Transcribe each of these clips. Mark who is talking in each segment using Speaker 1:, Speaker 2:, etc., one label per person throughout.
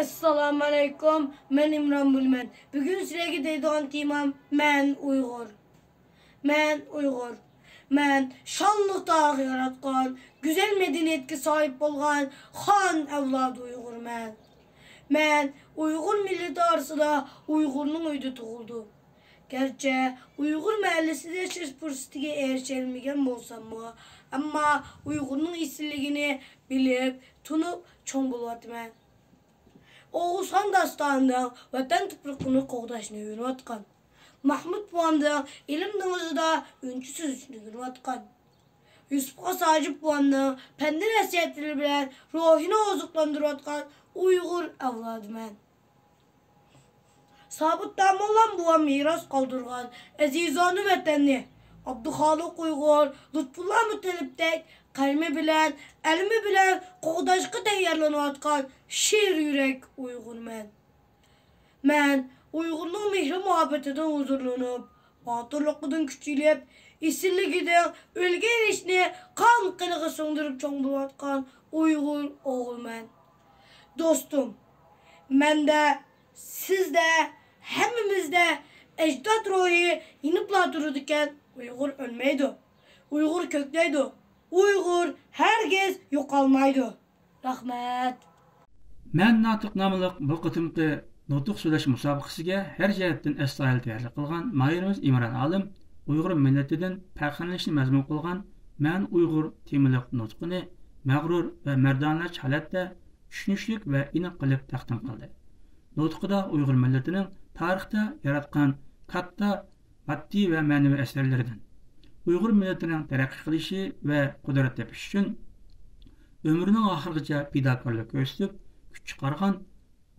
Speaker 1: Assalamu alaikum, ben İmran Bulmen. Bugün sizlerge deydiğim temam men Uygur. Men şanlı tarih yaratkan, güzel medeniyetke sahip olgan han evladı Uygur men. Men Uygur milleti arasında Uygur'un uydu tuğuldu. Gerçi Uygur mahallesinde yaşaş fırsatına erişilmegen bolsam mı, ama Uygur'un isimligini bilip, tunup çoğun buluvatmen. Oğuz Han dastanından vatan tuprağını qoğdaşını yürüvatkan. Mahmud Buam'dan ilim dağıcıda üncü sözünü yürüvatkan. Yusuf Asacip Buam'dan pendi nesiyetleri bilen ruhini ozuklandırvatkan Uygur evladı men. Sabit Damoğlan Buam miras kaldırgan azizanı vatanni. Abdülhalik Uygur, Lütfullah Mütelip'tek kalemi bilen, elimi bilen qoğdaşqı tayarlanıvatkan şiir yürek Uygur men. Men Uygurluğun mehri muhabbetinden huzurlanıp, batırlıqıdan küçülüp, isilligiden ölge erişini kan qılığı söndürüp çoğun buluvatkan Uygur oğul men. Dostum, men de, siz de, hemimizde ecdat ruhi inipla dururduken Uygur ölmeydi. Uygur kökleydi. Uygur herkes yok almaydı. Rahmet.
Speaker 2: Men Natiq namlıq bu qıtımqı Nutuq söyleş musabaqasiga her jihatdan astoydil tayyorlik qilgan mahirimiz İmran Alim Uygur milletidan faxrlanishni mazmun qilgan Men Uygur temiliq nutqini mag'rur va mardonlarcha holatda tushunishlik va aniq qilib taqdim qildi. Nutqida Uygur milletining tarixda yaratgan katta maddiy va ma'naviy asarlaridan Uygur milletining taraqqiy qilishi va qudrat topishi uchun ömrünün oxirigacha fidokorlik ko'rsatib kuch chiqargan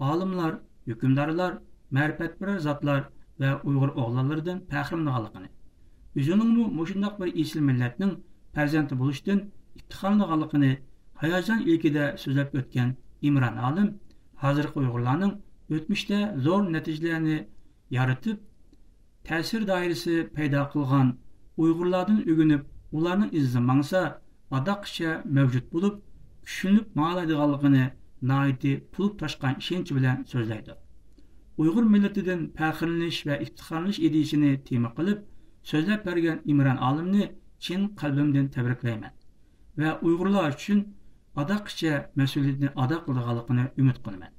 Speaker 2: olimlar, hükümdarlar, ma'rifatparar zotlar va Uygur o'g'lonlaridan faxrlanganligini, o'zining mushundaq bir esil millatning farzandi bo'lishdan iftixorlanganligini hayajon ilkida so'zlab o'tgan İmran Alim hozirgi Uyg'urlarning o'tmishda zo'r natijalarni yaratib, ta'sir doirasi paydo qilgan Uyg'urlardan o'ginib, ularning izidan mangsa adoqcha mavjud bo'lib, tushunib ma'laydiganligini naiti pulib toshqan ishonch bilan so'zlaydi. Uygur milletidan faxrlanish va iftixorlanish ideyasini tema qilib so'zlab bergan İmran Alimni chin qalbimdan tabriklayman va Uyg'urlar uchun adoqcha mas'uliyatni ado qilganligini umid qilaman.